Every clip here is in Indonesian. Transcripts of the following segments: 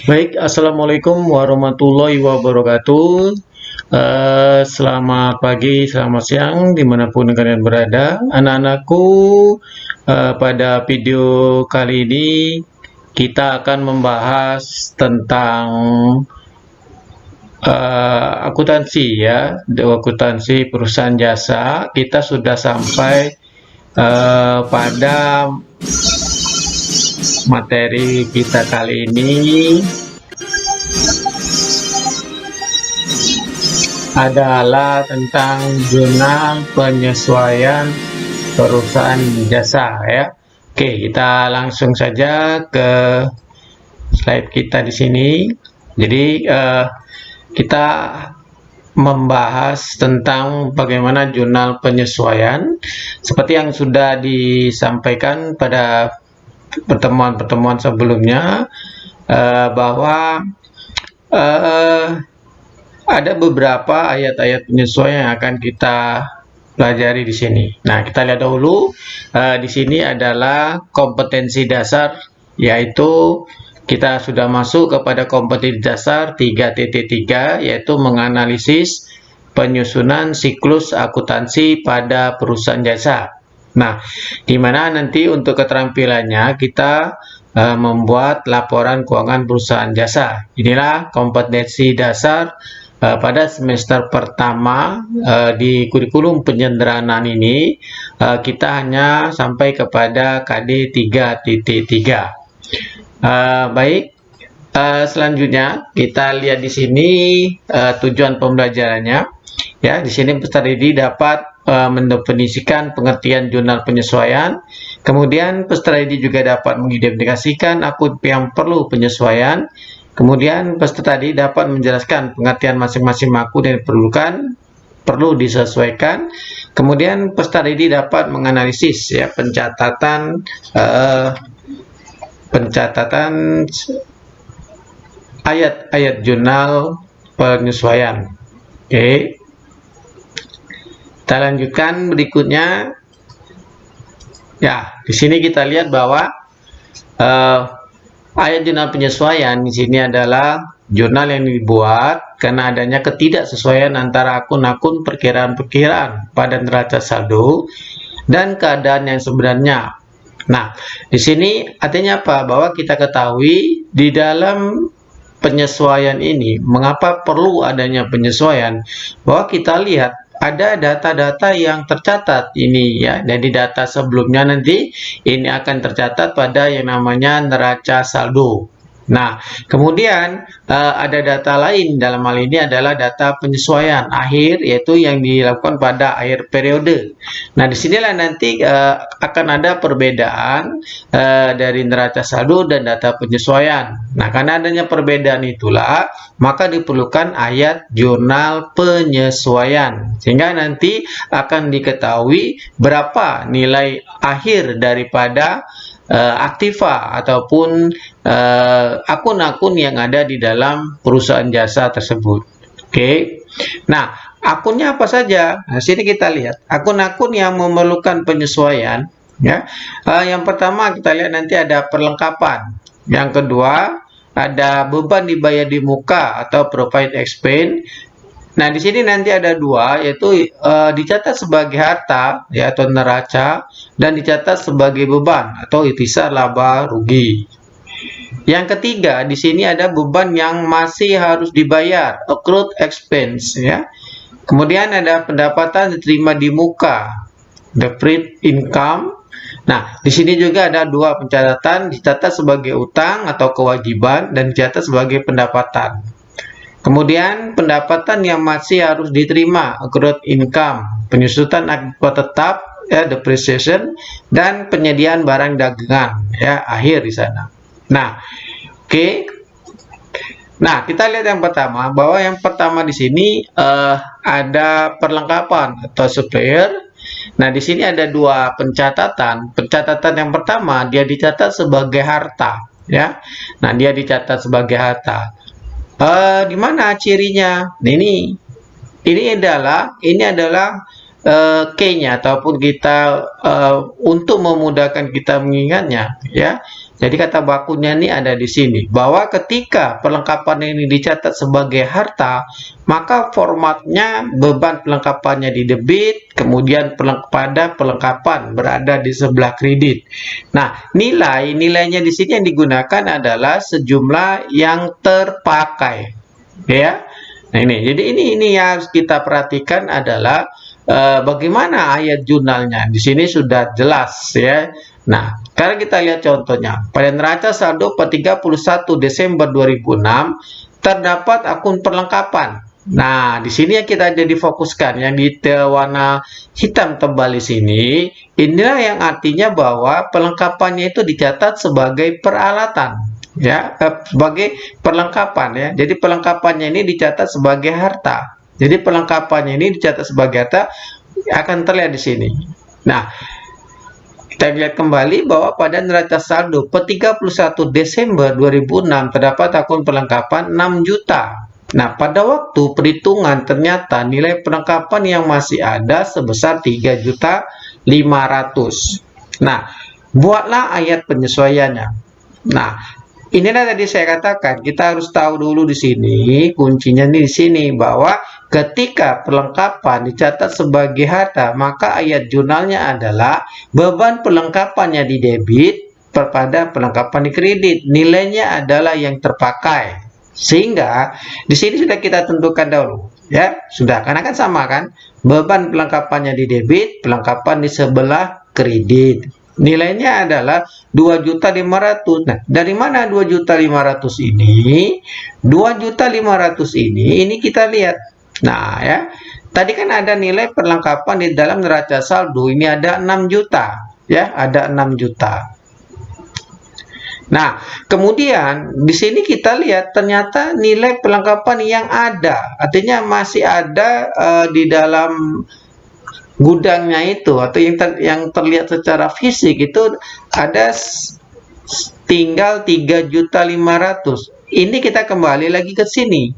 Baik, assalamualaikum warahmatullahi wabarakatuh. Selamat pagi, selamat siang, dimanapun kalian berada. Anak-anakku, pada video kali ini kita akan membahas tentang akuntansi ya, akuntansi perusahaan jasa. Kita sudah sampai pada materi kita kali ini adalah tentang jurnal penyesuaian perusahaan jasa ya. Oke, kita langsung saja ke slide kita di sini. Jadi kita membahas tentang bagaimana jurnal penyesuaian seperti yang sudah disampaikan pada pertemuan-pertemuan sebelumnya, bahwa ada beberapa ayat-ayat penyesuaian yang akan kita pelajari di sini. Nah, kita lihat dahulu. Di sini adalah kompetensi dasar, yaitu kita sudah masuk kepada kompetensi dasar 3.3, yaitu menganalisis penyusunan siklus akuntansi pada perusahaan jasa. Nah, di mana nanti untuk keterampilannya kita membuat laporan keuangan perusahaan jasa. Inilah kompetensi dasar pada semester pertama di kurikulum penyederhanaan ini. Kita hanya sampai kepada KD 3.3. Baik, selanjutnya kita lihat di sini tujuan pembelajarannya. Ya, di sini peserta didik dapat mendefinisikan pengertian jurnal penyesuaian. Kemudian peserta didik juga dapat mengidentifikasikan akun yang perlu penyesuaian. Kemudian peserta didik dapat menjelaskan pengertian masing-masing akun yang perlu disesuaikan. Kemudian peserta didik dapat menganalisis ya pencatatan ayat-ayat jurnal penyesuaian. Oke. Kita lanjutkan berikutnya. Ya, di sini kita lihat bahwa ayat jurnal penyesuaian di sini adalah jurnal yang dibuat karena adanya ketidaksesuaian antara akun-akun perkiraan-perkiraan pada neraca saldo dan keadaan yang sebenarnya. Nah, di sini artinya apa? Bahwa kita ketahui di dalam penyesuaian ini, mengapa perlu adanya penyesuaian? Bahwa kita lihat ada data-data yang tercatat ini ya, dari data sebelumnya nanti ini akan tercatat pada yang namanya neraca saldo. Nah, kemudian ada data lain dalam hal ini adalah data penyesuaian akhir, yaitu yang dilakukan pada akhir periode. Nah, disinilah nanti akan ada perbedaan dari neraca saldo dan data penyesuaian. Nah, karena adanya perbedaan itulah, maka diperlukan ayat jurnal penyesuaian. Sehingga nanti akan diketahui berapa nilai akhir daripada aktiva ataupun akun-akun yang ada di dalam perusahaan jasa tersebut. Oke. Nah, akunnya apa saja? Nah, sini kita lihat akun-akun yang memerlukan penyesuaian ya. Yang pertama kita lihat nanti ada perlengkapan. Yang kedua ada beban dibayar di muka atau profit expense. Nah, di sini nanti ada dua, yaitu dicatat sebagai harta ya atau neraca dan dicatat sebagai beban atau ikhtisar laba rugi. Yang ketiga, di sini ada beban yang masih harus dibayar, accrued expense ya. Kemudian ada pendapatan diterima di muka, deferred income. Nah, di sini juga ada dua pencatatan, dicatat sebagai utang atau kewajiban dan dicatat sebagai pendapatan. Kemudian pendapatan yang masih harus diterima, accrued income, penyusutan akibat tetap ya, depreciation, dan penyediaan barang dagangan ya, akhir di sana. Nah, oke. Nah, kita lihat yang pertama, bahwa yang pertama di sini ada perlengkapan atau supplier. Nah, di sini ada dua pencatatan. Pencatatan yang pertama dia dicatat sebagai harta ya. Nah, dia dicatat sebagai harta. Di mana cirinya? Nah, ini adalah key-nya ataupun kita untuk memudahkan kita mengingatnya ya. Jadi kata bakunya ini ada di sini, bahwa ketika perlengkapan ini dicatat sebagai harta, maka formatnya beban pelengkapannya di debit, kemudian pada pelengkapan berada di sebelah kredit. Nah, nilainya di sini yang digunakan adalah sejumlah yang terpakai, ya. Nah, jadi ini yang harus kita perhatikan adalah bagaimana ayat jurnalnya. Di sini sudah jelas, ya. Nah, sekarang kita lihat contohnya. Pada neraca saldo per 31 Desember 2006 terdapat akun perlengkapan. Nah, di sini yang kita jadi fokuskan, yang di warna hitam tebal di sini, inilah yang artinya bahwa perlengkapannya itu dicatat sebagai peralatan, ya, sebagai perlengkapan, ya. Jadi perlengkapannya ini dicatat sebagai harta. Jadi perlengkapannya ini dicatat sebagai harta akan terlihat di sini. Nah, kita lihat kembali bahwa pada neraca saldo per 31 Desember 2006 terdapat akun perlengkapan 6 juta. Nah, pada waktu perhitungan ternyata nilai perlengkapan yang masih ada sebesar 3.500.000. Nah, buatlah ayat penyesuaiannya. Nah, inilah tadi saya katakan, kita harus tahu dulu di sini, kuncinya nih di sini, bahwa ketika perlengkapan dicatat sebagai harta, maka ayat jurnalnya adalah beban perlengkapannya di debit pada perlengkapan di kredit. Nilainya adalah yang terpakai. Sehingga di sini sudah kita tentukan dahulu, ya. Sudah, karena kan sama kan? Beban perlengkapannya di debit, perlengkapan di sebelah kredit. Nilainya adalah 2.500.000. Nah, dari mana 2.500.000 ini? 2.500.000 ini kita lihat. Nah, ya. Tadi kan ada nilai perlengkapan di dalam neraca saldo. Ini ada 6 juta, ya, ada 6 juta. Nah, kemudian di sini kita lihat ternyata nilai perlengkapan yang ada, artinya masih ada di dalam gudangnya itu, atau yang terlihat secara fisik itu ada tinggal 3.500.000. Ini kita kembali lagi ke sini,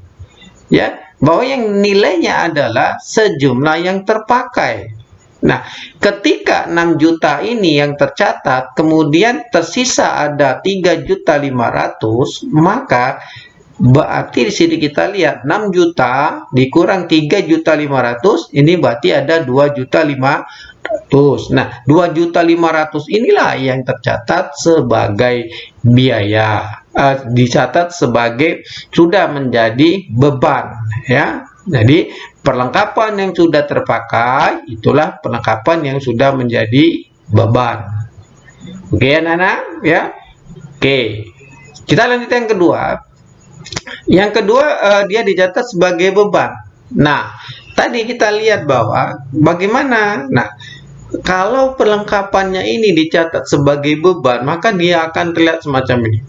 ya, bahwa yang nilainya adalah sejumlah yang terpakai. Nah, ketika 6 juta ini yang tercatat, kemudian tersisa ada 3.500.000, maka berarti di sini kita lihat 6 juta dikurang 3.500.000, ini berarti ada 2.500.000. Nah, 2.500.000 inilah yang tercatat sebagai biaya, dicatat sebagai sudah menjadi beban, ya. Jadi perlengkapan yang sudah terpakai itulah perlengkapan yang sudah menjadi beban. Oke, anak-anak, ya. Oke, kita lanjut yang kedua. Yang kedua, dia dicatat sebagai beban. Nah, tadi kita lihat bahwa bagaimana. Nah, kalau perlengkapannya ini dicatat sebagai beban, maka dia akan terlihat semacam ini.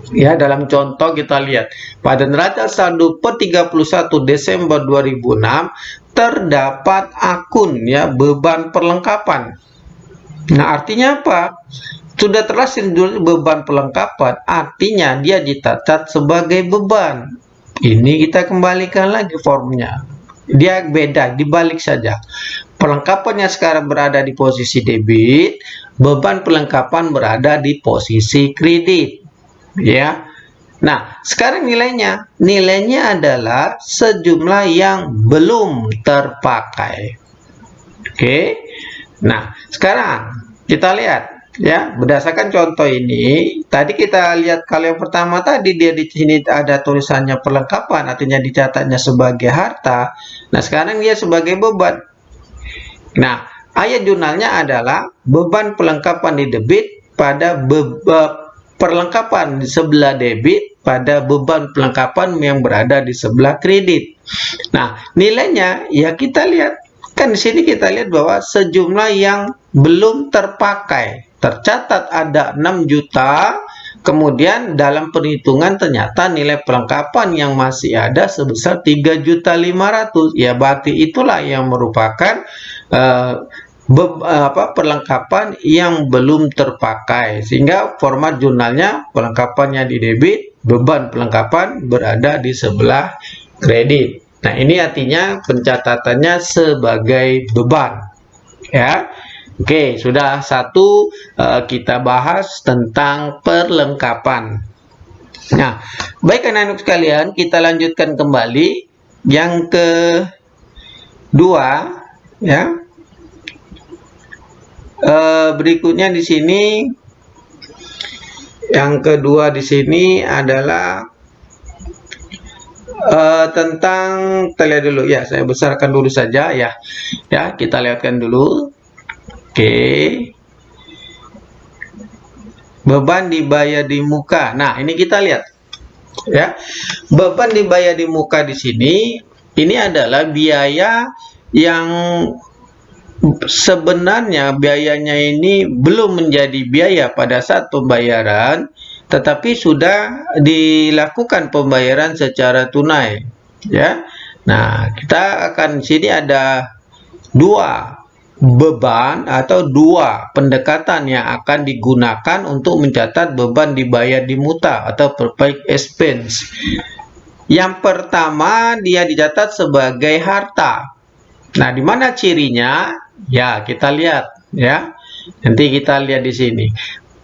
Ya, dalam contoh kita lihat pada neraca saldo per 31 Desember 2006 terdapat akun, ya, beban perlengkapan. Nah, artinya apa? Sudah terlaksana beban perlengkapan, artinya dia dicatat sebagai beban. Ini kita kembalikan lagi formnya. Dia beda, dibalik saja. Perlengkapannya sekarang berada di posisi debit, beban perlengkapan berada di posisi kredit. Ya. Nah, sekarang nilainya adalah sejumlah yang belum terpakai. Oke. Nah, sekarang kita lihat, ya, berdasarkan contoh ini. Tadi kita lihat kalau yang pertama tadi dia di sini ada tulisannya perlengkapan, artinya dicatatnya sebagai harta. Nah, sekarang dia sebagai beban. Nah, ayat jurnalnya adalah beban perlengkapan di debit pada perlengkapan di sebelah debit pada beban perlengkapan yang berada di sebelah kredit. Nah, nilainya ya kita lihat kan di sini kita lihat bahwa sejumlah yang belum terpakai. Tercatat ada 6 juta, kemudian dalam perhitungan ternyata nilai perlengkapan yang masih ada sebesar 3.500.000. Ya, berarti itulah yang merupakan perlengkapan yang belum terpakai, sehingga format jurnalnya perlengkapannya di debit, beban perlengkapan berada di sebelah kredit. Nah, ini artinya pencatatannya sebagai beban, ya. Oke, sudah satu kita bahas tentang perlengkapan. Nah, baik anak-anak sekalian, kita lanjutkan kembali yang kedua, ya. Berikutnya di sini, yang kedua di sini adalah tentang, kita lihat dulu ya, saya besarkan dulu saja ya, kita lihatkan dulu. Oke, beban dibayar di muka. Nah, ini kita lihat ya, beban dibayar di muka di sini, ini adalah biaya yang sebenarnya biayanya ini belum menjadi biaya pada saat pembayaran, tetapi sudah dilakukan pembayaran secara tunai, ya. Nah, kita akan sini ada dua beban atau dua pendekatan yang akan digunakan untuk mencatat beban dibayar di muka atau prepaid expense. Yang pertama, dia dicatat sebagai harta. Nah, di mana cirinya? Ya, kita lihat ya. Nanti kita lihat di sini.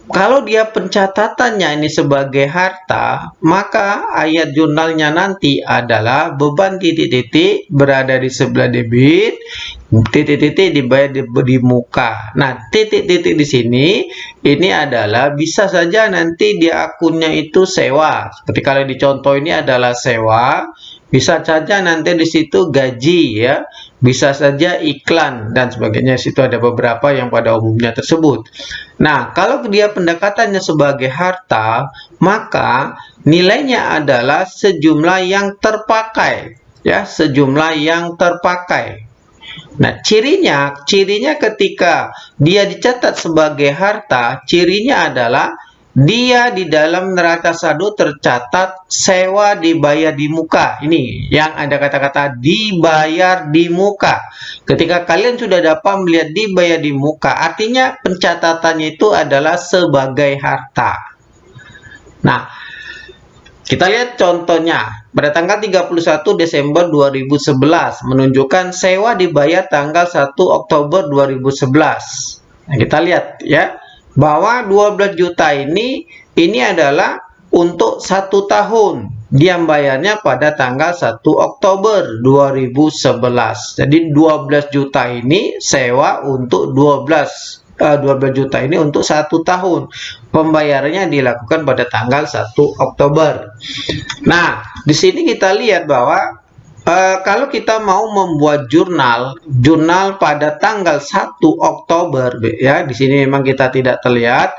Kalau dia pencatatannya ini sebagai harta, maka ayat jurnalnya nanti adalah beban titik-titik berada di sebelah debit, titik-titik dibayar di muka. Nah, titik-titik di sini ini adalah bisa saja nanti di akunnya itu sewa. Seperti kalau di contoh ini adalah sewa, bisa saja nanti di situ gaji ya, bisa saja iklan dan sebagainya. Situ ada beberapa yang pada umumnya tersebut. Nah, kalau dia pendekatannya sebagai harta, maka nilainya adalah sejumlah yang terpakai, ya, sejumlah yang terpakai. Nah, cirinya ketika dia dicatat sebagai harta, cirinya adalah dia di dalam neraca saldo tercatat sewa dibayar di muka. Ini yang ada kata-kata dibayar di muka. Ketika kalian sudah dapat melihat dibayar di muka, artinya pencatatannya itu adalah sebagai harta. Nah, kita lihat contohnya. Pada tanggal 31 Desember 2011 menunjukkan sewa dibayar tanggal 1 Oktober 2011. Nah, kita lihat ya, bahwa 12 juta ini adalah untuk 1 tahun. Dia bayarnya pada tanggal 1 Oktober 2011. Jadi 12 juta ini sewa untuk 12 juta ini untuk 1 tahun. Pembayarannya dilakukan pada tanggal 1 Oktober. Nah, di sini kita lihat bahwa kalau kita mau membuat jurnal pada tanggal 1 Oktober ya, di sini memang kita tidak terlihat.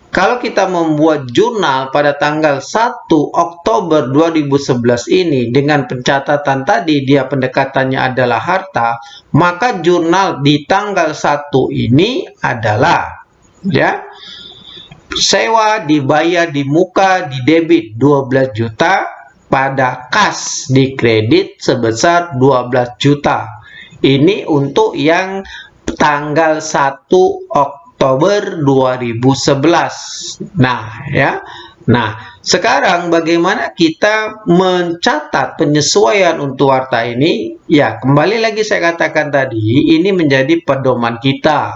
Kalau kita membuat jurnal pada tanggal 1 Oktober 2011 ini dengan pencatatan tadi dia pendekatannya adalah harta, maka jurnal di tanggal 1 ini adalah ya, sewa dibayar di muka di debit 12 juta, pada kas di kredit sebesar 12 juta. Ini untuk yang tanggal 1 Oktober 2011. Nah, ya. Nah, sekarang bagaimana kita mencatat penyesuaian untuk harta ini? Ya, kembali lagi saya katakan tadi, ini menjadi pedoman kita.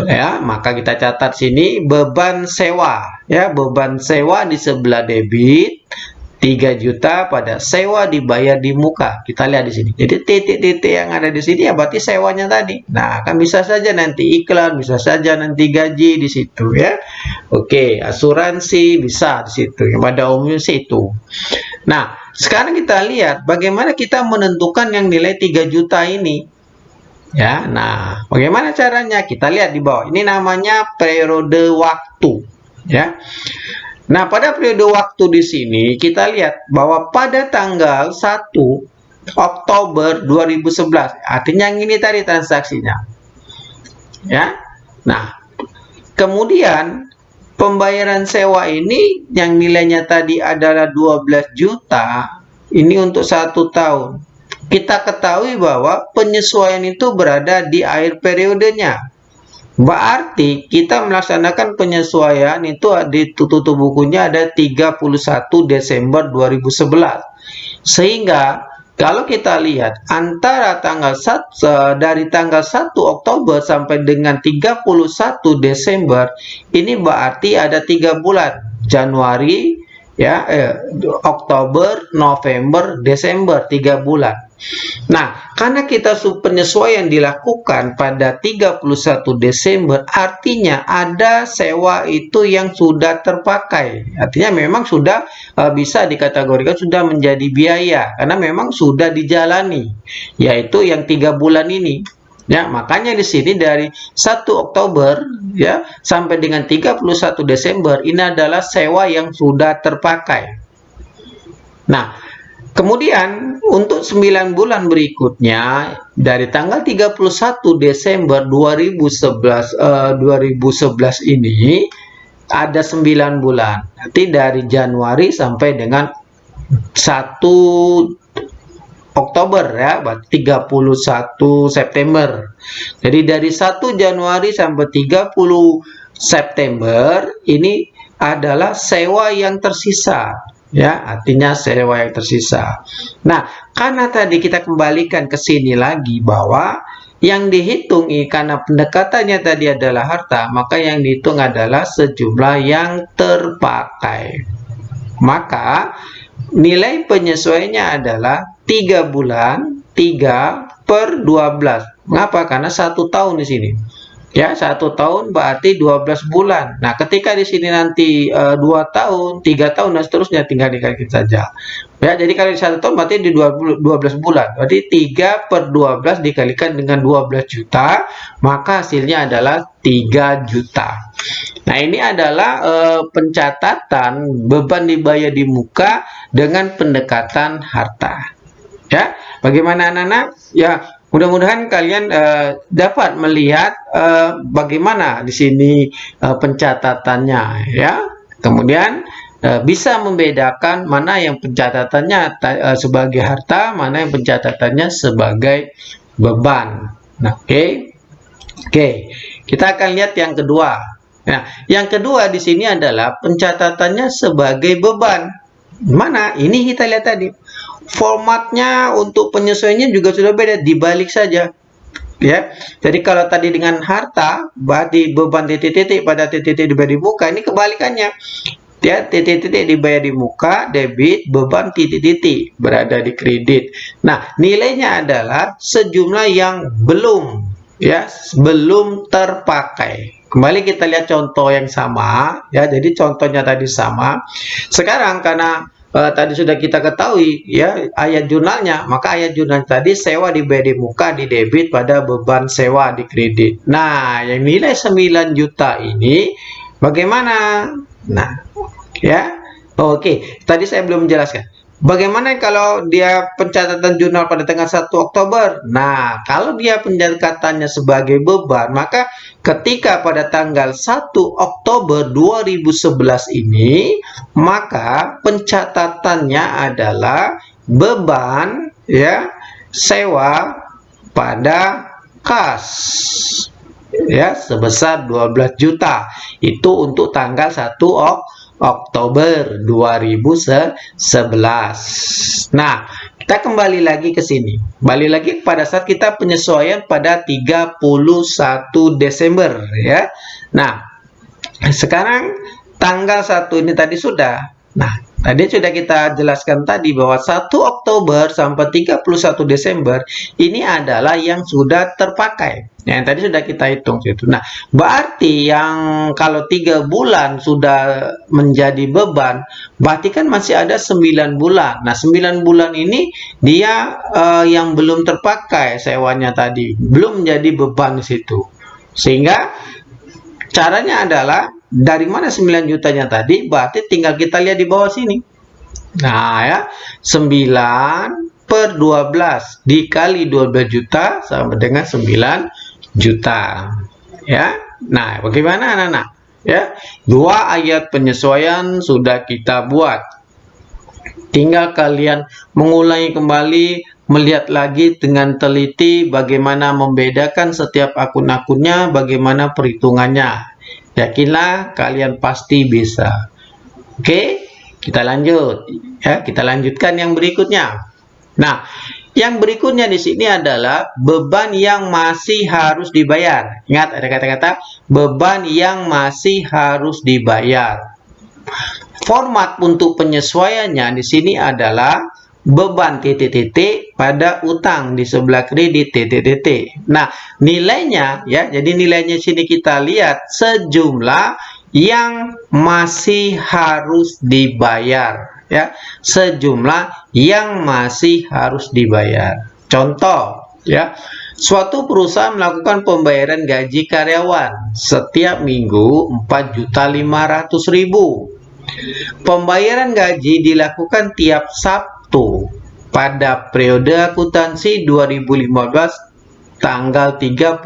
Ya, maka kita catat sini beban sewa, ya, beban sewa di sebelah debit 3 juta pada sewa dibayar di muka. Kita lihat di sini. Jadi titik-titik yang ada di sini ya berarti sewanya tadi. Nah, kan bisa saja nanti iklan, bisa saja nanti gaji di situ ya. Oke, asuransi bisa di situ. Yang pada umumnya sih itu. Nah, sekarang kita lihat bagaimana kita menentukan yang nilai 3 juta ini. Ya, nah, bagaimana caranya? Kita lihat di bawah. Ini namanya periode waktu, ya. Nah, pada periode waktu di sini kita lihat bahwa pada tanggal 1 Oktober 2011, artinya yang ini tadi transaksinya. Ya. Nah, kemudian pembayaran sewa ini yang nilainya tadi adalah 12 juta, ini untuk 1 tahun. Kita ketahui bahwa penyesuaian itu berada di akhir periodenya. Berarti kita melaksanakan penyesuaian itu di tutup bukunya ada 31 Desember 2011. Sehingga Kalau kita lihat antara dari tanggal 1 Oktober sampai dengan 31 Desember, ini berarti ada 3 bulan. Januari, ya, Oktober, November, Desember, 3 bulan. Nah, karena kita penyesuaian dilakukan pada 31 Desember, artinya ada sewa itu yang sudah terpakai. Artinya memang sudah bisa dikategorikan sudah menjadi biaya, karena memang sudah dijalani, yaitu yang 3 bulan ini. Ya, makanya di sini dari 1 Oktober ya sampai dengan 31 Desember ini adalah sewa yang sudah terpakai. Nah, kemudian untuk 9 bulan berikutnya dari tanggal 31 Desember 2011 ini ada 9 bulan. Nanti dari Januari sampai dengan 1 Oktober ya, berarti 31 September. Jadi dari 1 Januari sampai 30 September ini adalah sewa yang tersisa. Ya, artinya sewa yang tersisa. Nah, karena tadi kita kembalikan ke sini lagi bahwa yang dihitung karena pendekatannya tadi adalah harta, maka yang dihitung adalah sejumlah yang terpakai. Maka nilai penyesuaiannya adalah 3 bulan 3/12. Mengapa? Karena 1 tahun di sini. Ya, 1 tahun berarti 12 bulan. Nah, ketika di sini nanti 2 tahun, 3 tahun, dan seterusnya tinggal dikali saja. Ya, jadi kalau 1 tahun berarti di 12 bulan. Berarti 3/12 dikalikan dengan 12 juta, maka hasilnya adalah 3 juta. Nah, ini adalah pencatatan beban dibayar di muka dengan pendekatan harta. Ya, bagaimana anak-anak? Ya, mudah-mudahan kalian dapat melihat bagaimana di sini pencatatannya, ya. Kemudian bisa membedakan mana yang pencatatannya sebagai harta, mana yang pencatatannya sebagai beban. Nah, oke. Kita akan lihat yang kedua. Nah, yang kedua di sini adalah pencatatannya sebagai beban. Mana? Ini kita lihat tadi. Formatnya untuk penyesuaiannya juga sudah beda, dibalik saja. Ya. Jadi kalau tadi dengan harta, berarti beban titik-titik pada titik-titik dibayar di muka, ini kebalikannya. Ya, titik-titik dibayar di muka, debit, beban titik-titik berada di kredit. Nah, nilainya adalah sejumlah yang belum terpakai. Kembali kita lihat contoh yang sama, ya. Jadi contohnya tadi sama. Sekarang karena tadi sudah kita ketahui ya ayat jurnalnya, maka ayat jurnal tadi sewa dibayar di muka di debit pada beban sewa di kredit. Nah, yang nilai 9 juta ini bagaimana? Nah, ya. Oke, tadi saya belum menjelaskan. Bagaimana kalau dia pencatatan jurnal pada tanggal 1 Oktober? Nah, kalau dia pencatatannya sebagai beban, maka ketika pada tanggal 1 Oktober 2011 ini, maka pencatatannya adalah beban ya sewa pada kas ya sebesar 12 juta. Itu untuk tanggal 1 Oktober 2011. Nah, kita kembali lagi ke sini. Balik lagi pada saat kita penyesuaian pada 31 Desember ya. Nah, sekarang tanggal 1 ini tadi sudah. Nah, tadi sudah kita jelaskan tadi bahwa 1 Oktober sampai 31 Desember ini adalah yang sudah terpakai. Yang tadi sudah kita hitung itu. Nah, berarti yang kalau 3 bulan sudah menjadi beban, berarti kan masih ada 9 bulan. Nah, 9 bulan ini dia yang belum terpakai sewanya tadi, belum menjadi beban di situ. Sehingga caranya adalah dari mana 9 jutanya tadi, berarti tinggal kita lihat di bawah sini. Nah, ya, 9/12 dikali 12 juta sama dengan 9 juta. Ya. Nah, bagaimana anak-anak? Ya, 2 ayat penyesuaian sudah kita buat. Tinggal kalian mengulangi kembali, melihat lagi dengan teliti bagaimana membedakan setiap akun-akunnya, bagaimana perhitungannya. Yakinlah kalian pasti bisa. Oke, kita lanjut. Ya, kita lanjutkan yang berikutnya. Nah, yang berikutnya di sini adalah beban yang masih harus dibayar. Ingat, ada kata-kata beban yang masih harus dibayar. Format untuk penyesuaiannya di sini adalah beban titik-titik pada utang di sebelah kredit titik-titik. Nah, nilainya ya, jadi nilainya sini kita lihat sejumlah yang masih harus dibayar ya, sejumlah yang masih harus dibayar. Contoh ya, suatu perusahaan melakukan pembayaran gaji karyawan setiap minggu 4.500.000. Pembayaran gaji dilakukan tiap Sabtu pada periode akuntansi 2015 tanggal 31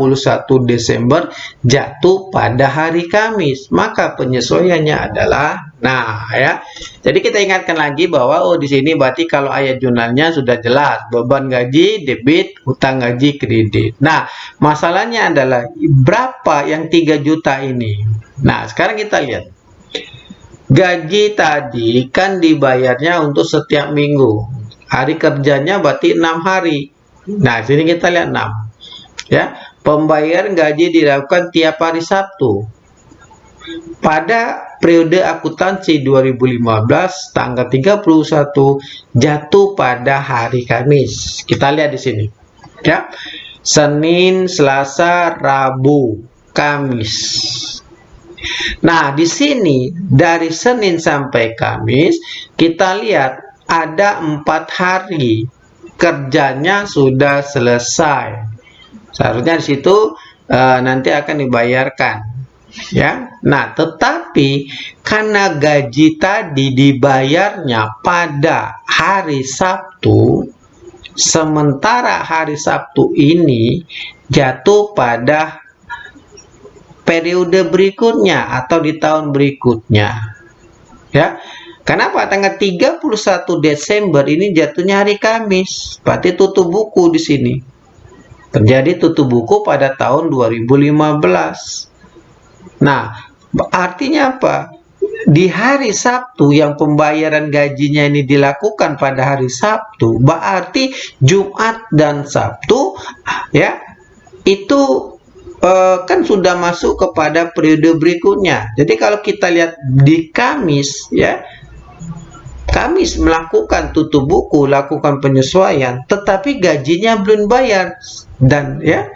Desember jatuh pada hari Kamis. Maka penyesuaiannya adalah, nah ya. Jadi kita ingatkan lagi bahwa di sini berarti kalau ayat jurnalnya sudah jelas, beban gaji debit, utang gaji kredit. Nah, masalahnya adalah berapa yang 3 juta ini? Nah, sekarang kita lihat. Gaji tadi kan dibayarnya untuk setiap minggu. Hari kerjanya berarti 6 hari. Nah, sini kita lihat 6. Ya, pembayaran gaji dilakukan tiap hari Sabtu. Pada periode akuntansi 2015 tanggal 31 jatuh pada hari Kamis. Kita lihat di sini. Ya. Senin, Selasa, Rabu, Kamis. Nah, di sini dari Senin sampai Kamis kita lihat ada 4 hari kerjanya sudah selesai. Seharusnya di situ nanti akan dibayarkan, ya. Nah, tetapi karena gaji tadi dibayarnya pada hari Sabtu, sementara hari Sabtu ini jatuh pada periode berikutnya atau di tahun berikutnya, ya. Kenapa tanggal 31 Desember ini jatuhnya hari Kamis? Berarti tutup buku di sini. Terjadi tutup buku pada tahun 2015. Nah, artinya apa? Di hari Sabtu yang pembayaran gajinya ini dilakukan pada hari Sabtu, berarti Jumat dan Sabtu ya, itu kan sudah masuk kepada periode berikutnya. Jadi kalau kita lihat di Kamis ya, Kamis melakukan tutup buku, lakukan penyesuaian, tetapi gajinya belum bayar. Dan ya,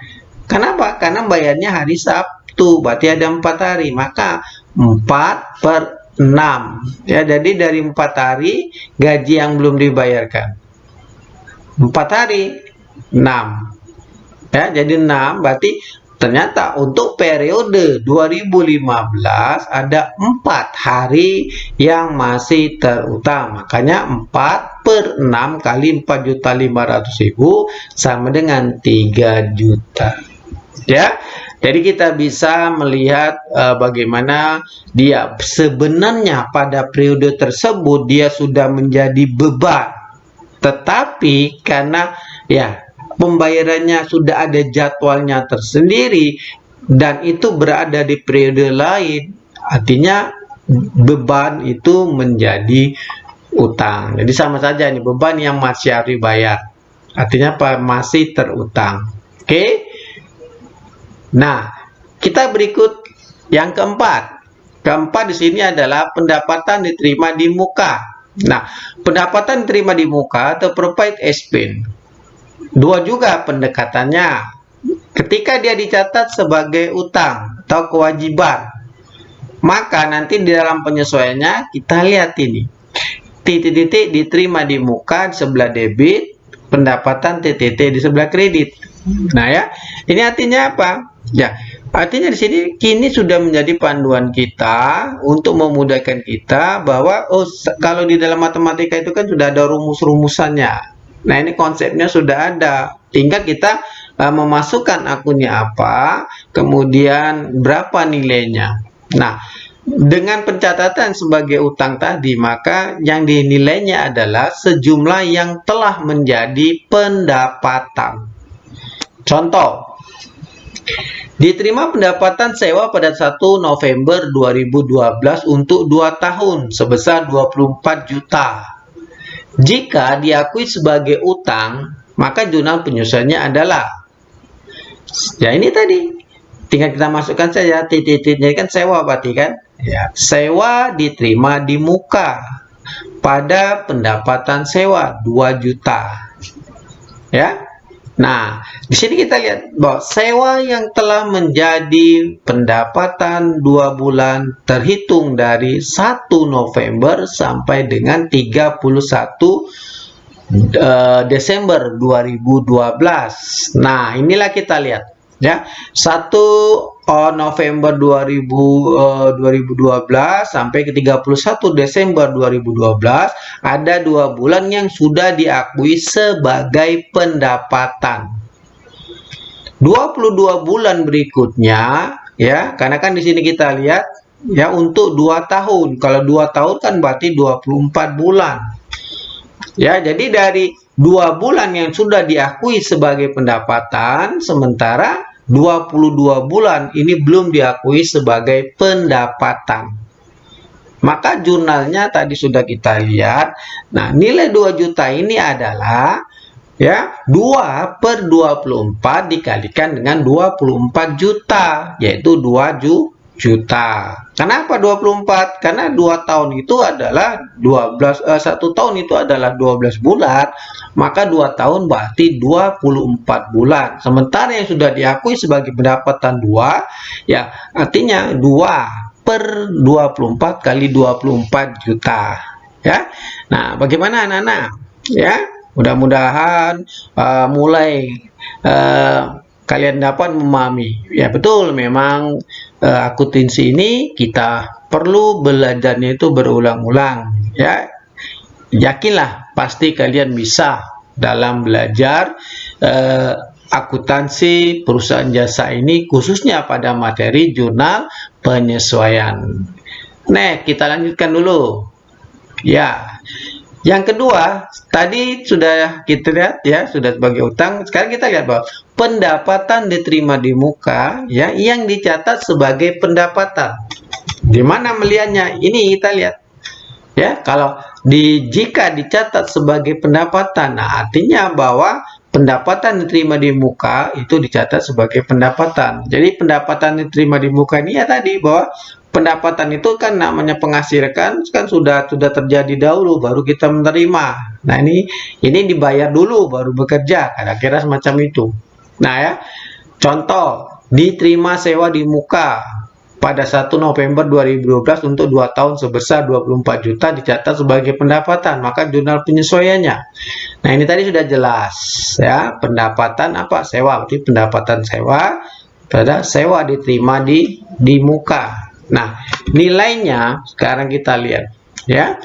kenapa? Karena bayarnya hari Sabtu, berarti ada 4 hari, maka 4/6 ya. Jadi dari 4 hari gaji yang belum dibayarkan, 4 hari 6 ya, jadi 6 berarti ternyata untuk periode 2015 ada 4 hari yang masih terutang. Makanya 4/6 kali 4.500.000 sama dengan 3 juta. Ya. Jadi kita bisa melihat bagaimana dia sebenarnya pada periode tersebut dia sudah menjadi beban. Tetapi karena ya pembayarannya sudah ada jadwalnya tersendiri dan itu berada di periode lain, artinya beban itu menjadi utang. Jadi sama saja ini beban yang masih harus dibayar. Artinya apa? Masih terutang. Oke. Nah, kita berikut yang keempat. Keempat di sini adalah pendapatan diterima di muka. Nah, pendapatan diterima di muka atau prepaid expense. Dua juga pendekatannya. Ketika dia dicatat sebagai utang atau kewajiban, maka nanti di dalam penyesuaiannya kita lihat ini. Titik-titik diterima di muka di sebelah debit, pendapatan titik-titik di sebelah kredit. Nah ya, ini artinya apa? Ya, artinya di sini kini sudah menjadi panduan kita untuk memudahkan kita bahwa kalau di dalam matematika itu kan sudah ada rumus-rumusannya. Nah, ini konsepnya sudah ada. Tinggal kita memasukkan akunnya apa, kemudian berapa nilainya. Nah, dengan pencatatan sebagai utang tadi, maka yang dinilainya adalah sejumlah yang telah menjadi pendapatan. Contoh, diterima pendapatan sewa pada 1 November 2012 untuk 2 tahun sebesar 24 juta. Jika diakui sebagai utang, maka jurnal penyesuaiannya adalah, ya ini tadi, tinggal kita masukkan saja titik-titiknya, kan sewa berarti kan, ya, sewa diterima di muka pada pendapatan sewa 2 juta. Ya. Nah, di sini kita lihat bahwa sewa yang telah menjadi pendapatan 2 bulan terhitung dari 1 November sampai dengan 31 Desember 2012. Nah, inilah kita lihat ya. 1 November 2012 sampai ke 31 Desember 2012 ada 2 bulan yang sudah diakui sebagai pendapatan. 22 bulan berikutnya ya, karena kan di sini kita lihat ya untuk 2 tahun. Kalau 2 tahun kan berarti 24 bulan. Ya, jadi dari 2 bulan yang sudah diakui sebagai pendapatan, sementara 22 bulan ini belum diakui sebagai pendapatan. Maka jurnalnya tadi sudah kita lihat. Nah, nilai 2 juta ini adalah ya 2 per 24 dikalikan dengan 24 juta, yaitu 2 juta. Kenapa 24? Karena 2 tahun itu adalah 1 tahun itu adalah 12 bulan, maka 2 tahun berarti 24 bulan. Sementara yang sudah diakui sebagai pendapatan 2, ya artinya 2 per 24 kali 24 juta. Ya. Nah, bagaimana anak-anak? Ya, mudah-mudahan mulai kalian dapat memahami. Ya betul, memang akuntansi ini kita perlu belajarnya itu berulang-ulang. Ya, yakinlah pasti kalian bisa dalam belajar akuntansi perusahaan jasa ini, khususnya pada materi jurnal penyesuaian. Nah, kita lanjutkan dulu. Ya. Yang kedua, tadi sudah kita lihat ya, sudah sebagai utang. Sekarang kita lihat bahwa pendapatan diterima di muka ya yang dicatat sebagai pendapatan. Di mana melihatnya? Ini kita lihat. Ya, kalau jika dicatat sebagai pendapatan, nah artinya bahwa pendapatan diterima di muka itu dicatat sebagai pendapatan. Jadi pendapatan diterima di muka ini ya tadi bahwa pendapatan itu kan namanya penghasilan kan sudah terjadi dahulu baru kita menerima. Nah, ini dibayar dulu baru bekerja, kira-kira semacam itu. Nah, ya. Contoh, diterima sewa di muka pada 1 November 2012 untuk 2 tahun sebesar 24 juta dicatat sebagai pendapatan, maka jurnal penyesuaiannya. Nah, ini tadi sudah jelas ya, pendapatan apa? Sewa, berarti pendapatan sewa pada sewa diterima di muka. Nah, nilainya sekarang kita lihat ya.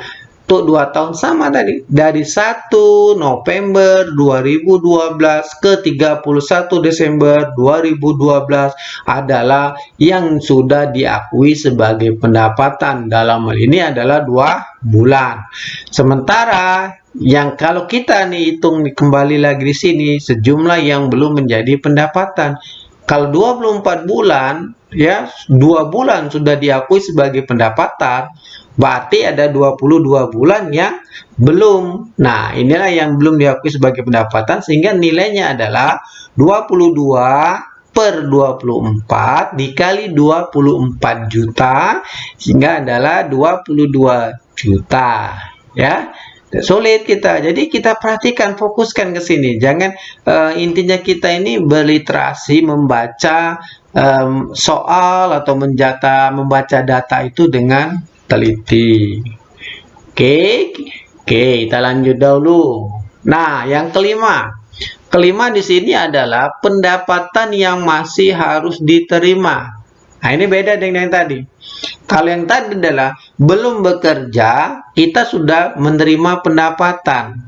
Untuk 2 tahun sama tadi, dari 1 November 2012 ke 31 Desember 2012 adalah yang sudah diakui sebagai pendapatan. Dalam hal ini adalah 2 bulan. Sementara yang kalau kita nih hitung kembali lagi di sini sejumlah yang belum menjadi pendapatan. Kalau 24 bulan ya, 2 bulan sudah diakui sebagai pendapatan, berarti ada 22 bulan yang belum. Nah, inilah yang belum diakui sebagai pendapatan, sehingga nilainya adalah 22 per 24 dikali 24 juta, sehingga adalah 22 juta. Ya, sulit kita. Jadi kita perhatikan, fokuskan ke sini. Jangan intinya kita ini berliterasi, membaca soal atau membaca data itu dengan teliti. Oke, kita lanjut dahulu. Nah, yang kelima. Kelima di sini adalah pendapatan yang masih harus diterima. Nah, ini beda dengan yang tadi. Kalau yang tadi adalah belum bekerja, kita sudah menerima pendapatan.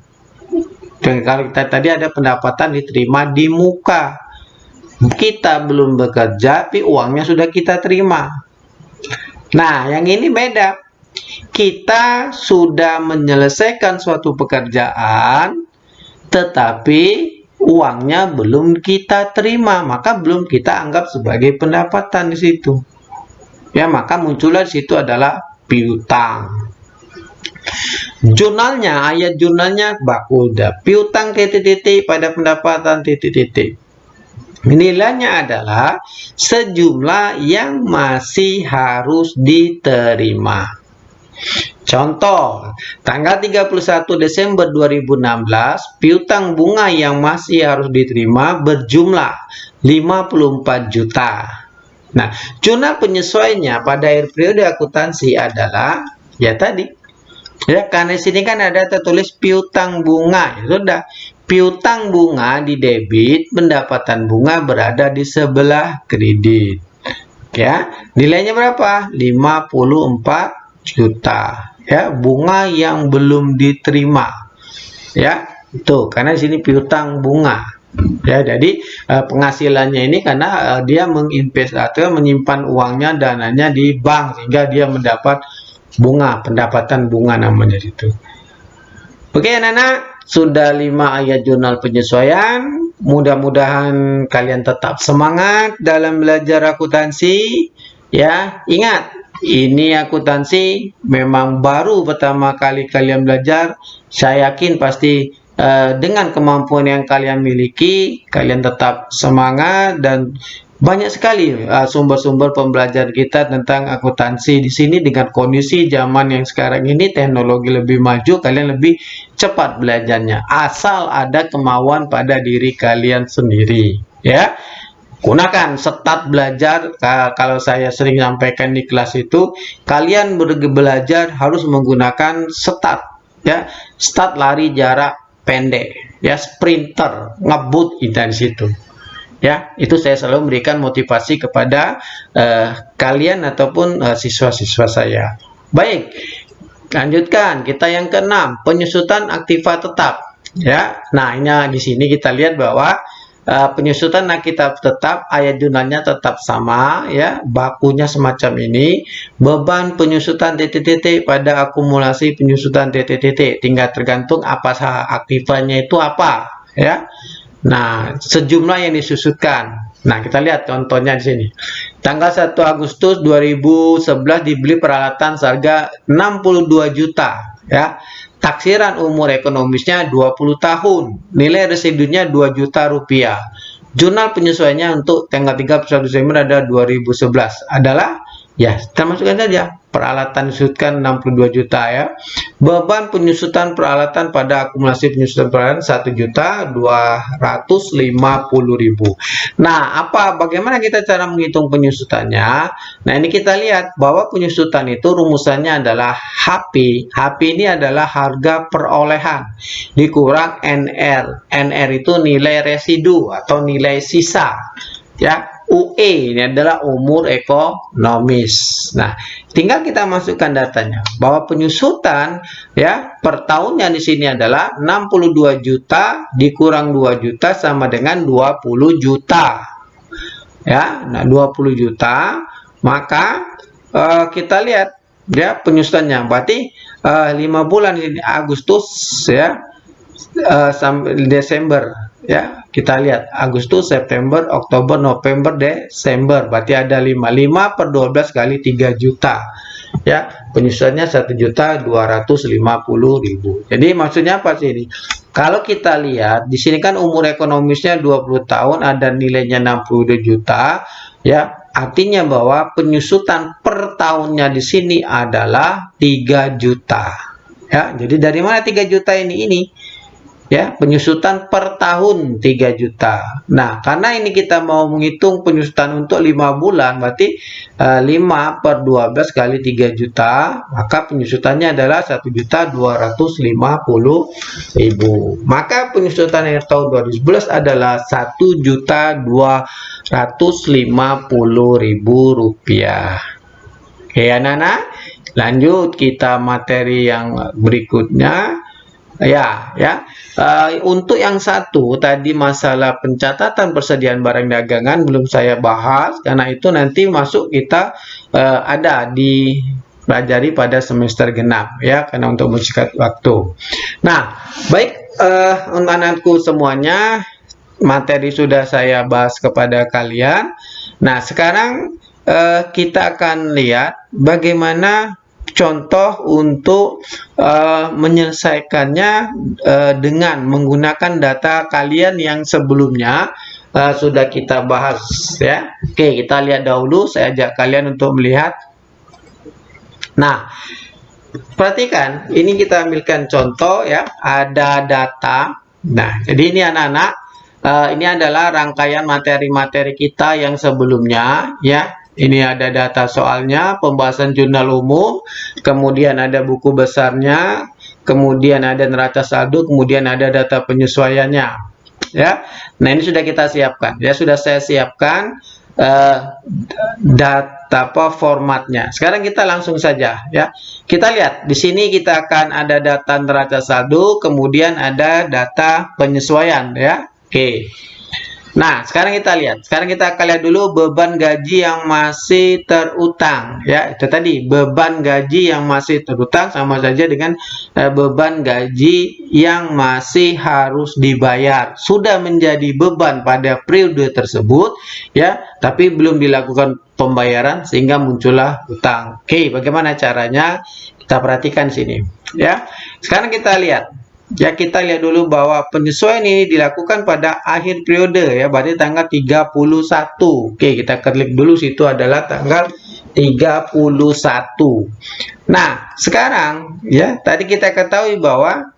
Dan kalau kita tadi ada pendapatan diterima di muka, kita belum bekerja, tapi uangnya sudah kita terima. Nah, yang ini beda. Kita sudah menyelesaikan suatu pekerjaan, tetapi uangnya belum kita terima, maka belum kita anggap sebagai pendapatan di situ. Ya, maka muncullah di situ adalah piutang. Jurnalnya, ayat jurnalnya baku udah piutang titik-titik pada pendapatan titik-titik. Nilainya adalah sejumlah yang masih harus diterima. Contoh, tanggal 31 Desember 2016, piutang bunga yang masih harus diterima berjumlah 54 juta. Nah, jurnal penyesuaiannya pada akhir periode akuntansi adalah, ya tadi, ya, karena di sini kan ada tertulis piutang bunga, ya sudah. Piutang bunga di debit, pendapatan bunga berada di sebelah kredit. Ya, nilainya berapa? 54 juta. Ya, bunga yang belum diterima. Ya, itu karena di sini piutang bunga. Ya, jadi penghasilannya ini karena dia menginvest atau menyimpan uangnya, dananya di bank sehingga dia mendapat bunga, pendapatan bunga namanya itu. Oke, anak-anak, sudah 5 ayat jurnal penyesuaian. Mudah-mudahan kalian tetap semangat dalam belajar akuntansi. Ya, ingat, ini akuntansi memang baru pertama kali kalian belajar. Saya yakin pasti dengan kemampuan yang kalian miliki, kalian tetap semangat dan banyak sekali sumber-sumber pembelajaran kita tentang akuntansi di sini. Dengan kondisi zaman yang sekarang ini, teknologi lebih maju, kalian lebih cepat belajarnya. Asal ada kemauan pada diri kalian sendiri, ya. Gunakan start belajar. Kalau saya sering sampaikan di kelas itu, kalian belajar harus menggunakan start, ya. Start lari jarak pendek, ya, sprinter, ngebut di situ. Ya, itu saya selalu memberikan motivasi kepada kalian ataupun siswa-siswa saya. Baik, lanjutkan. Kita yang keenam, penyusutan aktiva tetap. Ya, nah ini di sini kita lihat bahwa penyusutan aktiva tetap, ayat jurnalnya tetap sama, ya, bakunya semacam ini. Beban penyusutan titik-titik pada akumulasi penyusutan titik-titik, tinggal tergantung apa aktivanya itu apa, ya. Nah, sejumlah yang disusutkan. Nah, kita lihat contohnya di sini. Tanggal 1 Agustus 2011 dibeli peralatan seharga 62 juta, ya. Taksiran umur ekonomisnya 20 tahun. Nilai residunya 2 juta rupiah. Jurnal penyesuaiannya untuk tanggal 31 Desember ada 2011 adalah, ya, kita masukkan saja peralatan disusutkan 62 juta, ya. Beban penyusutan peralatan pada akumulasi penyusutan peralatan 1.250.000. Nah, bagaimana kita cara menghitung penyusutannya? Nah, ini kita lihat bahwa penyusutan itu rumusannya adalah HP. HP ini adalah harga perolehan dikurang NR. NR itu nilai residu atau nilai sisa, ya. UE ini adalah umur ekonomis. Nah, tinggal kita masukkan datanya bahwa penyusutan, ya, per tahunnya di sini adalah 62 juta dikurang 2 juta sama dengan 20 juta. Ya, nah 20 juta, maka kita lihat, ya, penyusutannya berarti 5 bulan ini Agustus, ya, sampai Desember. Ya, kita lihat Agustus, September, Oktober, November, Desember. Berarti ada 5 per 12 kali 3 juta. Ya, penyusutannya 1.250.000. Jadi maksudnya apa sih ini? Kalau kita lihat di sini kan umur ekonomisnya 20 tahun, ada nilainya 62 juta, ya. Artinya bahwa penyusutan per tahunnya di sini adalah 3 juta. Ya, jadi dari mana 3 juta ini? Ya, penyusutan per tahun 3 juta. Nah, karena ini kita mau menghitung penyusutan untuk 5 bulan, berarti 5 per 12 kali 3 juta, maka penyusutannya adalah 1.250.000. Maka penyusutan yang tahun 2011 adalah 1.250.000 rupiah. Oke, anak-anak, lanjut kita materi yang berikutnya. Ya. Untuk yang satu tadi masalah pencatatan persediaan barang dagangan belum saya bahas karena itu nanti masuk kita ada dipelajari pada semester genap, ya, karena untuk mensingkat waktu. Nah, baik, untuk anakku semuanya, materi sudah saya bahas kepada kalian. Nah, sekarang kita akan lihat bagaimana contoh untuk menyelesaikannya dengan menggunakan data kalian yang sebelumnya sudah kita bahas ya. Oke, kita lihat dahulu. Saya ajak kalian untuk melihat. Nah, perhatikan, ini kita ambilkan contoh ya, ada data. Nah, jadi ini anak-anak, ini adalah rangkaian materi-materi kita yang sebelumnya ya. Ini ada data soalnya, pembahasan jurnal umum, kemudian ada buku besarnya, kemudian ada neraca saldo, kemudian ada data penyesuaiannya ya. Nah, ini sudah kita siapkan ya, sudah saya siapkan data formatnya. Sekarang kita langsung saja ya. Kita lihat di sini kita akan ada data neraca saldo, kemudian ada data penyesuaian ya. Oke. Nah, sekarang kita lihat. Sekarang kita akan lihat dulu beban gaji yang masih terutang ya. Itu tadi beban gaji yang masih terutang sama saja dengan beban gaji yang masih harus dibayar. Sudah menjadi beban pada periode tersebut ya, tapi belum dilakukan pembayaran sehingga muncullah utang. Oke, bagaimana caranya? Kita perhatikan sini ya. Sekarang kita lihat. Ya, kita lihat dulu bahwa penyesuaian ini dilakukan pada akhir periode ya, berarti tanggal 31. Oke, kita klik dulu, situ adalah tanggal 31. Nah, sekarang ya, tadi kita ketahui bahwa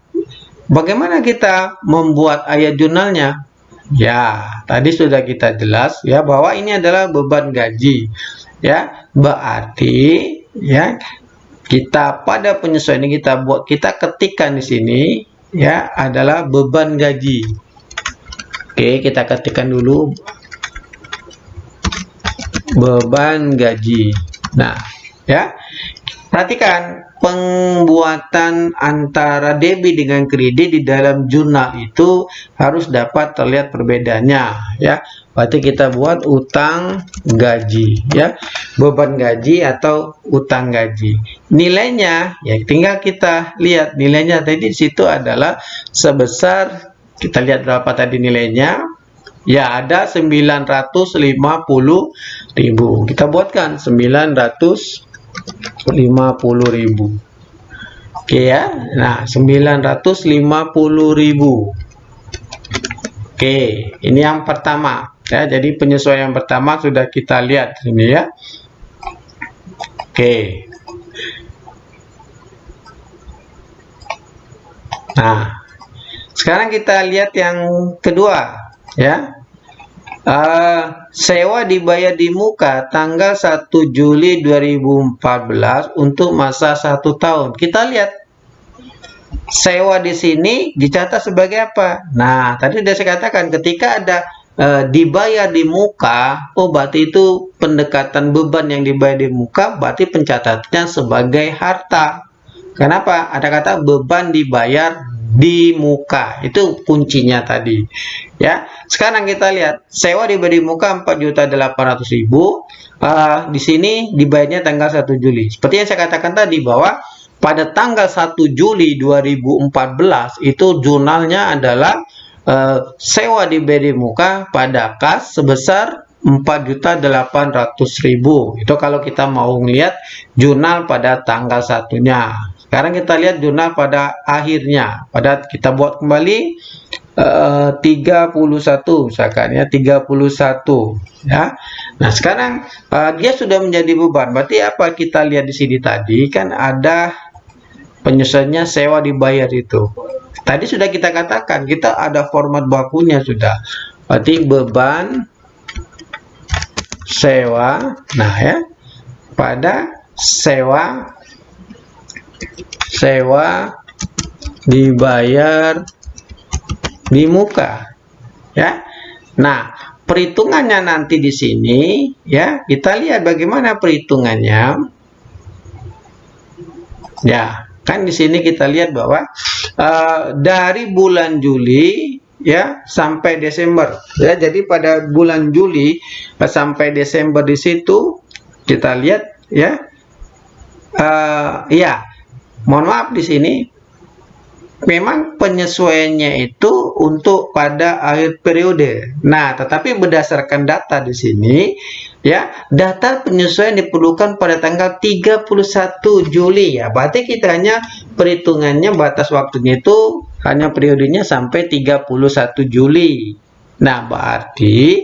bagaimana kita membuat ayat jurnalnya. Ya, tadi sudah kita jelas ya bahwa ini adalah beban gaji. Ya, berarti ya kita pada penyesuaian ini kita ketikkan di sini ya adalah beban gaji. Oke, kita ketikkan dulu beban gaji. Nah, ya. Perhatikan pembuatan antara debit dengan kredit di dalam jurnal itu harus dapat terlihat perbedaannya ya. Berarti kita buat utang gaji ya. Beban gaji atau utang gaji. Nilainya ya tinggal kita lihat nilainya tadi di situ adalah sebesar, kita lihat berapa tadi nilainya. Ya, ada 950.000. Kita buatkan 950.000. Oke ya. Nah, 950.000. Oke, ini yang pertama ya. Jadi penyesuaian pertama sudah kita lihat ini ya. Oke. Nah, sekarang kita lihat yang kedua ya. Sewa dibayar di muka tanggal 1 Juli 2014 untuk masa 1 tahun. Kita lihat sewa di sini dicatat sebagai apa? Nah, tadi sudah saya katakan ketika ada dibayar di muka, oh berarti itu pendekatan beban yang dibayar di muka, berarti pencatatannya sebagai harta. Kenapa? Ada kata beban dibayar di muka, itu kuncinya tadi ya. Sekarang kita lihat sewa dibayar di muka 4.800.000. Di sini dibayarnya tanggal 1 Juli. Seperti yang saya katakan tadi bahwa pada tanggal 1 Juli 2014 itu jurnalnya adalah sewa dibayar di muka pada kas sebesar 4.800.000. Itu kalau kita mau melihat jurnal pada tanggal satunya. Sekarang kita lihat jurnal pada akhirnya. Kita buat kembali 31 misalkan ya, 31 ya. Nah, sekarang dia sudah menjadi beban. Berarti apa kita lihat di sini tadi kan ada penyesuaiannya sewa dibayar itu. Tadi sudah kita katakan, kita ada format bakunya sudah. Berarti beban sewa. Nah, ya. Pada sewa dibayar di muka ya. Nah, perhitungannya nanti di sini ya, kita lihat bagaimana perhitungannya ya. Kan di sini kita lihat bahwa dari bulan Juli ya sampai Desember ya. Jadi pada bulan Juli sampai Desember di situ kita lihat ya. Ya, mohon maaf di sini memang penyesuaiannya itu untuk pada akhir periode. Nah, tetapi berdasarkan data di sini, ya, data penyesuaian diperlukan pada tanggal 31 Juli ya. Berarti kita hanya perhitungannya batas waktunya itu hanya periodenya sampai 31 Juli. Nah, berarti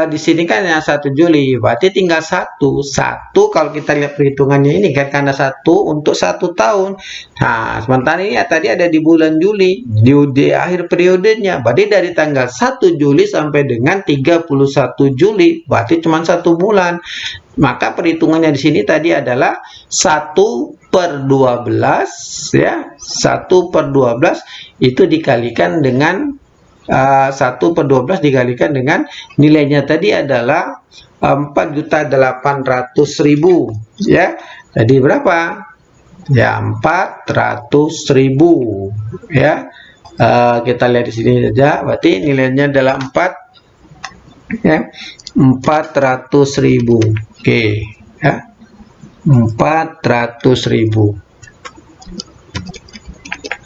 di sini kan yang 1 Juli, berarti tinggal satu kalau kita lihat perhitungannya ini kan, karena satu untuk 1 tahun. Nah, sementara ini ya, tadi ada di bulan Juli, di akhir periodenya, berarti dari tanggal 1 Juli sampai dengan 31 Juli, berarti cuma 1 bulan. Maka perhitungannya di sini tadi adalah 1/12 ya, 1/12 itu dikalikan dengan 1/12 dikalikan dengan nilainya tadi adalah 4.800.000 ya. Jadi berapa? Ya 400.000 ya. Kita lihat di sini saja, berarti nilainya adalah 4 ya, 400.000. Oke ya, 400.000.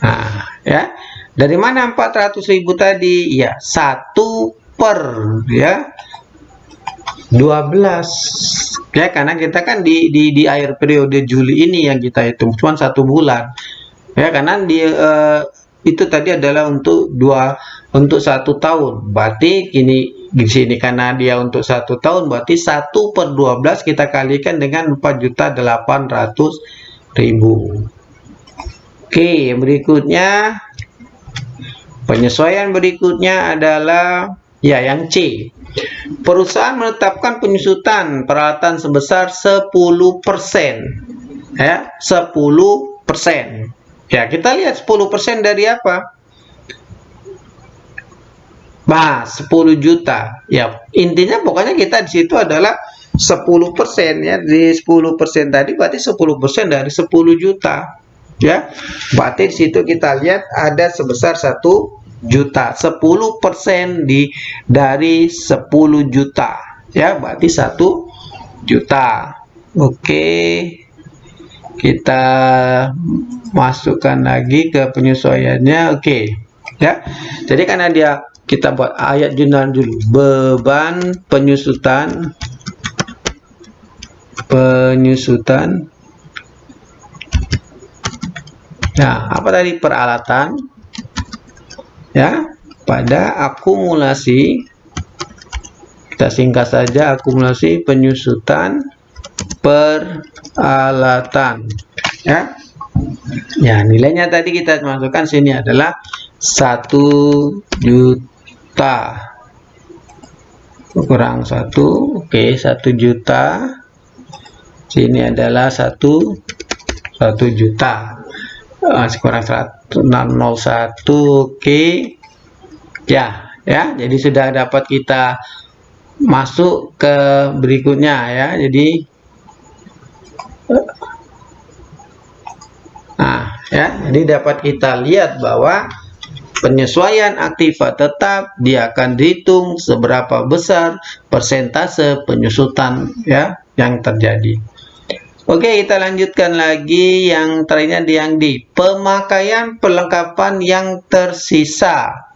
Nah ya, dari mana 400.000 tadi? Ya, 1/12 ya, karena kita kan di akhir periode Juli ini yang kita hitung cuma 1 bulan ya, karena itu tadi adalah untuk 1 tahun. Berarti ini di sini karena dia untuk 1 tahun, berarti 1/12 kita kalikan dengan 4.800.000. Oke, berikutnya penyesuaian berikutnya adalah ya yang C. Perusahaan menetapkan penyusutan peralatan sebesar 10%. Ya, 10%. Ya, kita lihat 10% dari apa? Nah, 10 juta. Ya, intinya pokoknya kita di situ adalah 10% ya. Di 10% tadi berarti 10% dari 10 juta. Ya. Berarti di situ kita lihat ada sebesar 1 juta. 10% dari 10 juta. Ya, berarti 1 juta. Oke. Kita masukkan lagi ke penyesuaiannya. Oke. Ya. Jadi karena dia, kita buat ayat jurnal dulu. Beban penyusutan nah, apa tadi? Peralatan ya, pada akumulasi, kita singkat saja, akumulasi penyusutan peralatan ya. Ya, nilainya tadi kita masukkan sini adalah 1 juta kurang 1. Oke, 1 juta. Sini adalah 1 juta. Kurang 101. Oke. Ya, jadi sudah dapat kita masuk ke berikutnya ya. Jadi jadi dapat kita lihat bahwa penyesuaian aktiva tetap dia akan dihitung seberapa besar persentase penyusutan ya yang terjadi. Oke, kita lanjutkan lagi yang terakhirnya yang di pemakaian perlengkapan yang tersisa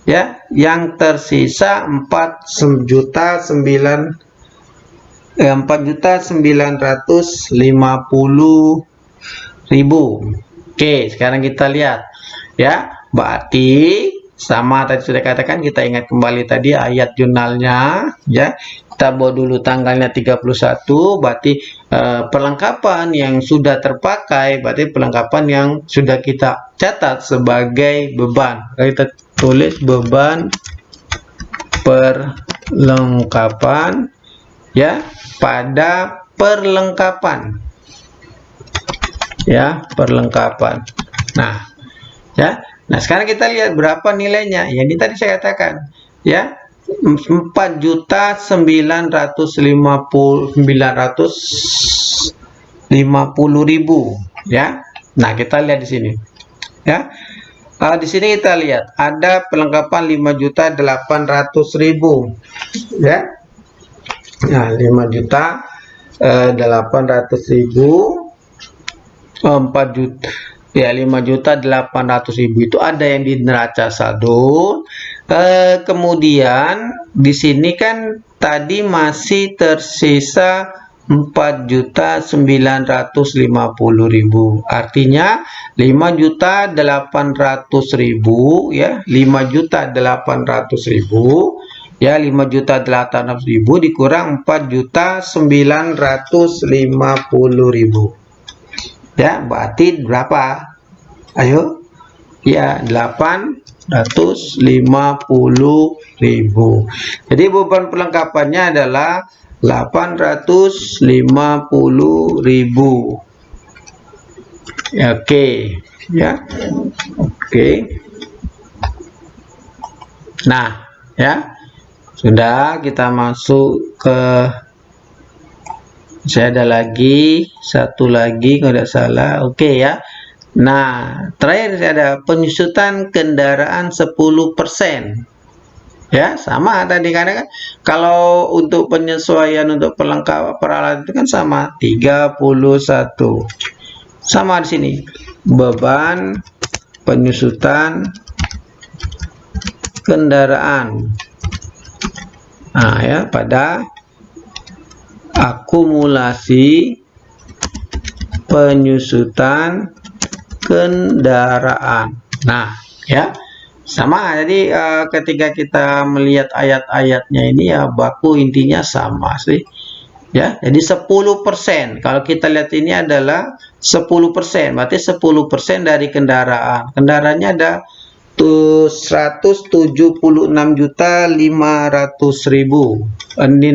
ya, yang tersisa 4.950.000. Oke, sekarang kita lihat ya, berarti sama tadi sudah katakan, kita ingat kembali tadi ayat jurnalnya ya. Kita buat dulu tanggalnya 31, berarti perlengkapan yang sudah terpakai, berarti perlengkapan yang sudah kita catat sebagai beban. Kita tulis beban perlengkapan ya, pada perlengkapan ya, perlengkapan. Nah sekarang kita lihat berapa nilainya. Ya, ini tadi saya katakan ya, 4.950.000 ya. Nah, kita lihat di sini ya. Di sini kita lihat ada perlengkapan 5.800.000 ya. Nah, 5.800.000, 4 juta ya 5.800.000 itu ada yang di neraca saldo. Kemudian di sini kan tadi masih tersisa 4.950.000, artinya 5.800.000 ya, 5.800.000 ya, 5.800.000 dikurang 4.950.000 ya, berarti berapa? Ayo ya, 850.000. Jadi beban perlengkapannya adalah 850.000 ya, oke ya, oke. Nah ya, sudah, kita masuk ke, saya ada lagi satu lagi kalau tidak salah, oke ya. Nah, terakhir ada penyusutan kendaraan 10%. Ya, sama tadi kan, kalau untuk penyesuaian untuk perlengkapan peralatan itu kan sama 31. Sama di sini. Beban penyusutan kendaraan. Nah, ya, pada akumulasi penyusutan kendaraan. Nah, ya. Sama, jadi ketika kita melihat ayat-ayatnya ini ya baku intinya sama sih. Ya, jadi 10%. Kalau kita lihat ini adalah 10%, berarti 10% dari kendaraan. Kendaraannya ada 176.500.000. Ini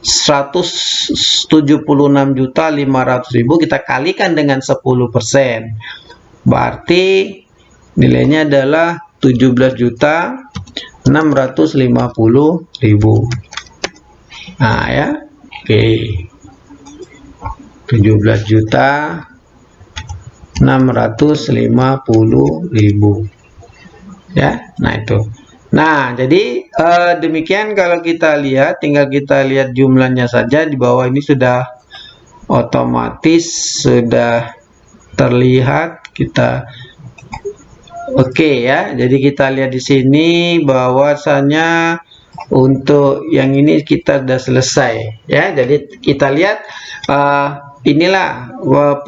176.500.000 kita kalikan dengan 10%. Berarti nilainya adalah 17.650.000. Nah ya, oke, 17.650.000 ya. Nah itu. Nah, jadi demikian kalau kita lihat, tinggal kita lihat jumlahnya saja di bawah ini sudah otomatis sudah terlihat kita. Oke ya, jadi kita lihat di sini bahwasanya untuk yang ini kita sudah selesai ya. Jadi kita lihat inilah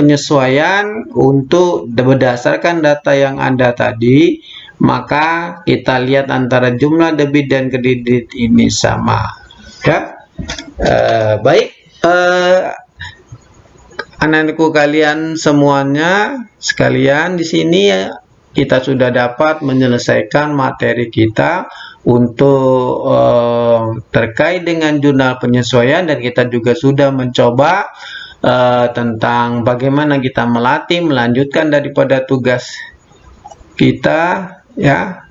penyesuaian untuk berdasarkan data yang ada tadi, maka kita lihat antara jumlah debit dan kredit ini sama ya. Baik, anak-anakku kalian semuanya sekalian, di sini ya kita sudah dapat menyelesaikan materi kita untuk terkait dengan jurnal penyesuaian, dan kita juga sudah mencoba tentang bagaimana kita melatih melanjutkan daripada tugas kita ya,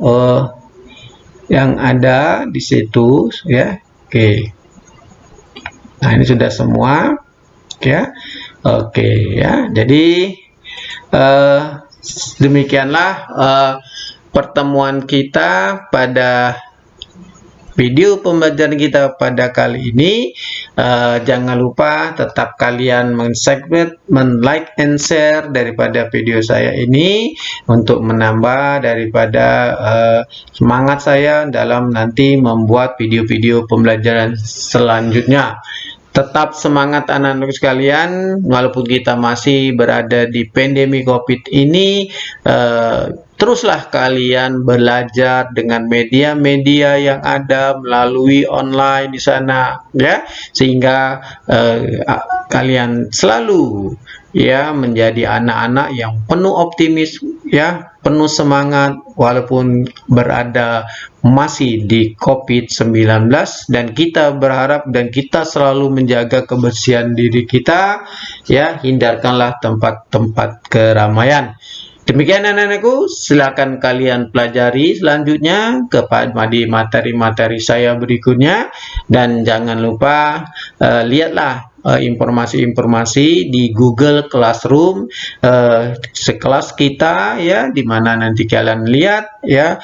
yang ada di situ ya. Oke. Nah, ini sudah semua ya. Oke ya. Jadi demikianlah pertemuan kita pada video pembelajaran kita pada kali ini. Jangan lupa tetap kalian men-subscribe, men-like and share daripada video saya ini untuk menambah daripada semangat saya dalam nanti membuat video-video pembelajaran selanjutnya. Tetap semangat anak-anak sekalian, walaupun kita masih berada di pandemi COVID ini, teruslah kalian belajar dengan media-media yang ada melalui online di sana ya, sehingga kalian selalu ya menjadi anak-anak yang penuh optimis ya, penuh semangat walaupun berada masih di COVID-19, dan kita berharap dan kita selalu menjaga kebersihan diri kita ya, hindarkanlah tempat-tempat keramaian. Demikian anak-anakku, silakan kalian pelajari selanjutnya kepada materi-materi saya berikutnya, dan jangan lupa lihatlah informasi-informasi di Google Classroom sekelas kita, ya, di mana nanti kalian lihat, ya,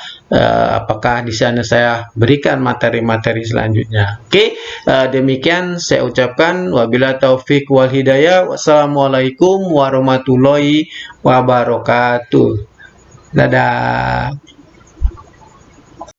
apakah di sana saya berikan materi-materi selanjutnya. Oke, demikian saya ucapkan, wabillahi taufik wal hidayah. Wassalamualaikum warahmatullahi wabarakatuh. Dadah.